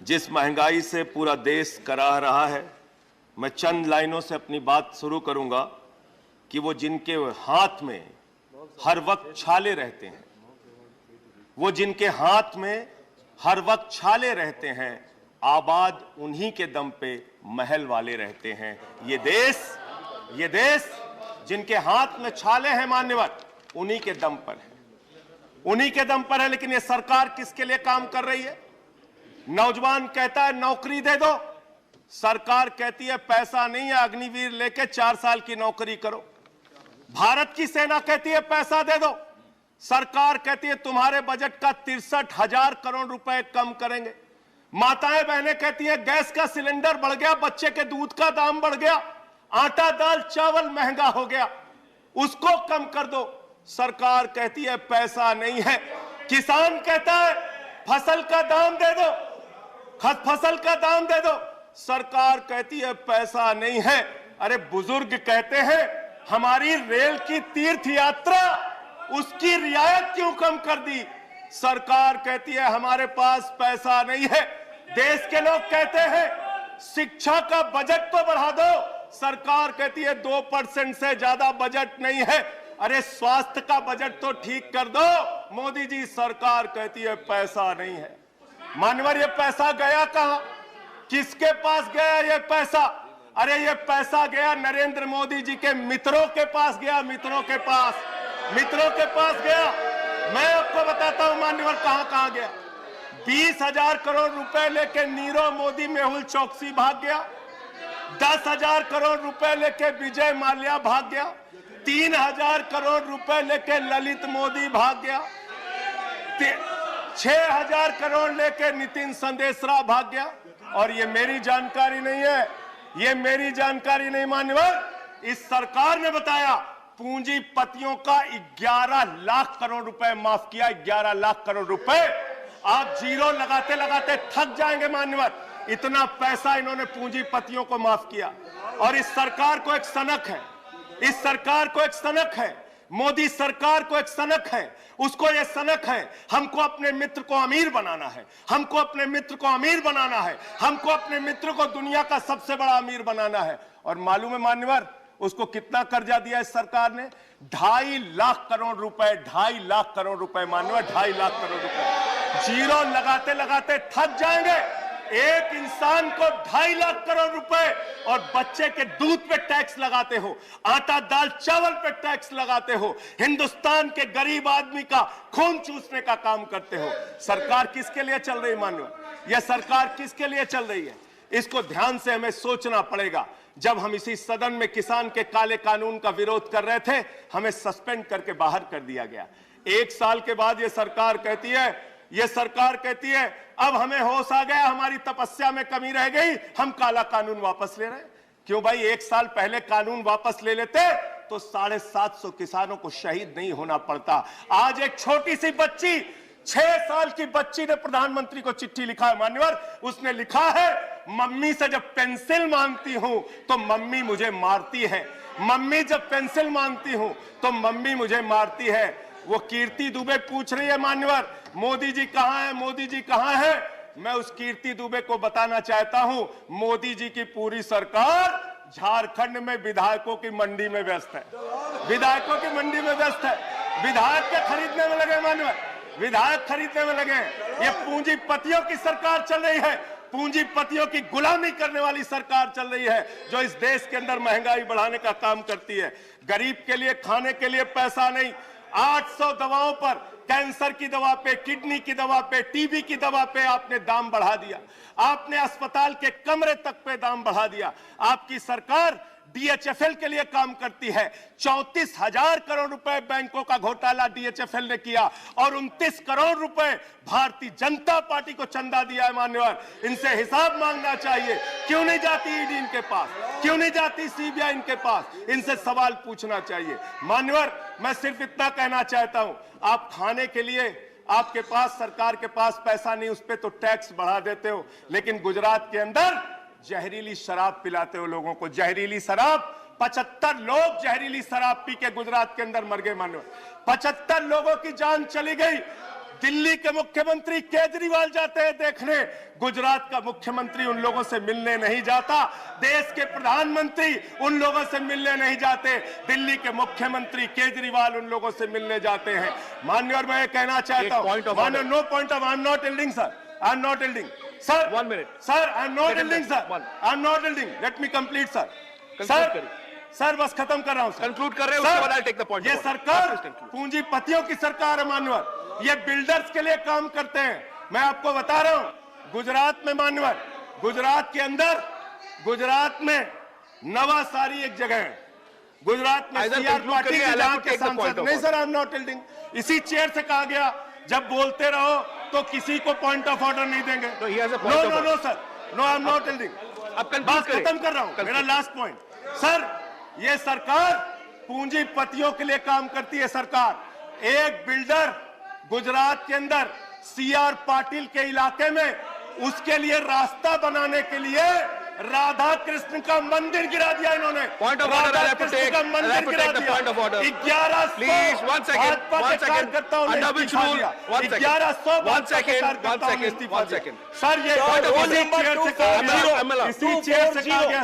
जिस महंगाई से पूरा देश कराह रहा है, मैं चंद लाइनों से अपनी बात शुरू करूंगा कि वो जिनके हाथ में हर वक्त छाले रहते हैं, वो जिनके हाथ में हर वक्त छाले रहते हैं, आबाद उन्हीं के दम पे महल वाले रहते हैं। ये देश जिनके हाथ में छाले हैं मान्यवर, उन्हीं के दम पर है, उन्हीं के दम पर है। लेकिन ये सरकार किसके लिए काम कर रही है? नौजवान कहता है नौकरी दे दो, सरकार कहती है पैसा नहीं है, अग्निवीर लेके 4 साल की नौकरी करो। भारत की सेना कहती है पैसा दे दो, सरकार कहती है तुम्हारे बजट का 63,000 करोड़ रुपए कम करेंगे। माताएं बहनें कहती हैं गैस का सिलेंडर बढ़ गया, बच्चे के दूध का दाम बढ़ गया, आटा दाल चावल महंगा हो गया, उसको कम कर दो, सरकार कहती है पैसा नहीं है। किसान कहता है फसल का दाम दे दो, फसल का दाम दे दो, सरकार कहती है पैसा नहीं है। अरे बुजुर्ग कहते हैं हमारी रेल की तीर्थ यात्रा, उसकी रियायत क्यों कम कर दी, सरकार कहती है हमारे पास पैसा नहीं है। देश के लोग कहते हैं शिक्षा का बजट तो बढ़ा दो, सरकार कहती है 2% से ज्यादा बजट नहीं है। अरे स्वास्थ्य का बजट तो ठीक कर दो, मोदी जी, सरकार कहती है पैसा नहीं है। मानवर ये पैसा गया कहां, किसके पास गया ये पैसा? अरे ये पैसा गया नरेंद्र मोदी जी के मित्रों के पास गया, मित्रों के पास गया। मैं आपको बताता हूं मान्यवर कहां कहां गया। 20,000 करोड़ रुपए लेके नीरव मोदी मेहुल चौकसी भाग गया, 10,000 करोड़ रुपए लेके विजय माल्या भाग गया, 3,000 करोड़ रुपए लेके ललित मोदी भाग गया, 6,000 करोड़ लेके नितिन संदेशरा भाग गया। और ये मेरी जानकारी नहीं है, ये मेरी जानकारी नहीं मान्यवर, इस सरकार ने बताया पूंजीपतियों का 11 लाख करोड़ रुपए माफ किया। 11 लाख करोड़ रुपए आप जीरो लगाते लगाते थक जाएंगे मान्यवर, इतना पैसा इन्होंने पूंजीपतियों को माफ किया। और इस सरकार को एक सनक है, इस सरकार को एक सनक है, मोदी सरकार को एक सनक है, उसको ये सनक है हमको अपने मित्र को अमीर बनाना है, हमको अपने मित्र को अमीर बनाना है, हमको अपने मित्र को दुनिया का सबसे बड़ा अमीर बनाना है। और मालूम है मान्यवर उसको कितना कर्जा दिया इस सरकार ने? 2.5 लाख करोड़ रुपए, 2.5 लाख करोड़ रुपए मान्यवर, 2.5 लाख करोड़ रुपए। जीरो लगाते लगाते थक जाएंगे। एक इंसान को 2.5 लाख करोड़ रुपए और बच्चे के दूध पे टैक्स लगाते हो, आटा दाल चावल पे टैक्स लगाते हो, हिंदुस्तान के गरीब आदमी का खून चूसने का काम करते हो। सरकार किसके लिए चल रही मान्यवर? यह सरकार किसके लिए चल रही है? इसको ध्यान से हमें सोचना पड़ेगा। जब हम इसी सदन में किसान के काले कानून का विरोध कर रहे थे, हमें सस्पेंड करके बाहर कर दिया गया। 1 साल के बाद ये सरकार कहती है अब हमें होश आ गया, हमारी तपस्या में कमी रह गई, हम काला कानून वापस ले रहे हैं। क्यों भाई? 1 साल पहले कानून वापस ले लेते तो 750 किसानों को शहीद नहीं होना पड़ता। आज एक छोटी सी बच्ची, 6 साल की बच्ची ने प्रधानमंत्री को चिट्ठी लिखा है मान्यवर। उसने लिखा है मम्मी से जब पेंसिल मांगती हूं तो मम्मी मुझे मारती है, मम्मी जब पेंसिल मांगती हूं तो मम्मी मुझे मारती है। वो कीर्ति दुबे पूछ रही है मान्यवर मोदी जी कहां है, मोदी जी कहां है? मैं उस कीर्ति दुबे को बताना चाहता हूं मोदी जी की पूरी सरकार झारखंड में विधायकों की मंडी में व्यस्त है, विधायकों की मंडी में व्यस्त है, विधायक के खरीदने में लगे मान्यवर, विधायक खरीदने में लगे। ये पूंजीपतियों की सरकार चल रही है, पूंजीपतियों की गुलामी करने वाली सरकार चल रही है, जो इस देश के अंदर महंगाई बढ़ाने का काम करती है। गरीब के लिए खाने के लिए पैसा नहीं, 800 दवाओं पर, कैंसर की दवा पे, किडनी की दवा पे, टीबी की दवा पे आपने दाम बढ़ा दिया, आपने अस्पताल के कमरे तक पे दाम बढ़ा दिया। आपकी सरकार डीएचएफएल के लिए काम करती है। 34,000 करोड़ रुपए बैंकों का घोटाला डीएचएफएल ने किया और 29 करोड़ रुपए भारतीय जनता पार्टी को चंदा दिया है मान्यवर। इनसे हिसाब मांगना चाहिए। क्यों नहीं जाती ईडी इनके पास, क्यों नहीं जाती सीबीआई इनके पास? इनसे सवाल पूछना चाहिए मान्यवर। मैं सिर्फ इतना कहना चाहता हूं, आप खाने के लिए आपके पास, सरकार के पास पैसा नहीं, उस पर तो टैक्स बढ़ा देते हो, लेकिन गुजरात के अंदर जहरीली शराब पिलाते हो लोगों को, जहरीली शराब। 75 लोग जहरीली शराब पी के गुजरात के अंदर मर गए मानो, 75 लोगों की जान चली गई। दिल्ली के मुख्यमंत्री केजरीवाल जाते हैं देखने, गुजरात का मुख्यमंत्री उन लोगों से मिलने नहीं जाता, देश के प्रधानमंत्री उन लोगों से मिलने नहीं जाते, दिल्ली के मुख्यमंत्री केजरीवाल उन लोगों से मिलने जाते हैं। माननीय, और मैं ये कहना चाहता हूं, माननीय, no point of, I am not yielding sir, I am not yielding sir, 1 minute sir, I am not yielding sir, I am not yielding, let me complete sir, sir बस खत्म कर रहा हूं, कंक्लूड कर रहे हैं, उसके बाद आई टेक द पॉइंट। ये सरकार पूंजीपतियों की सरकार है मान्यवर, ये बिल्डर्स के लिए काम करते हैं। मैं आपको बता रहा हूं, गुजरात में मान्यवर, गुजरात के अंदर, गुजरात में नवासारी एक जगह है, गुजरात में सीआर पार्टी के जहां के सांसद, नहीं sir, I am not telling, इसी चेयर से कहा गया जब बोलते रहो तो किसी को पॉइंट ऑफ ऑर्डर नहीं देंगे। No sir, no, I am not telling, बात खत्म कर रहा हूं, मेरा लास्ट पॉइंट सर, ये सरकार पूंजीपतियों के लिए काम करती है। सरकार एक बिल्डर गुजरात के अंदर सीआर पाटिल के इलाके में, उसके लिए रास्ता बनाने के लिए राधा कृष्ण का मंदिर गिरा दिया इन्होंने। Point of order, Radha Krishna का मंदिर गिरा दिया। 1100 please 1 second, 1 second, under which rule, 1 second, sir, ये इसी चेयर से कहा गया।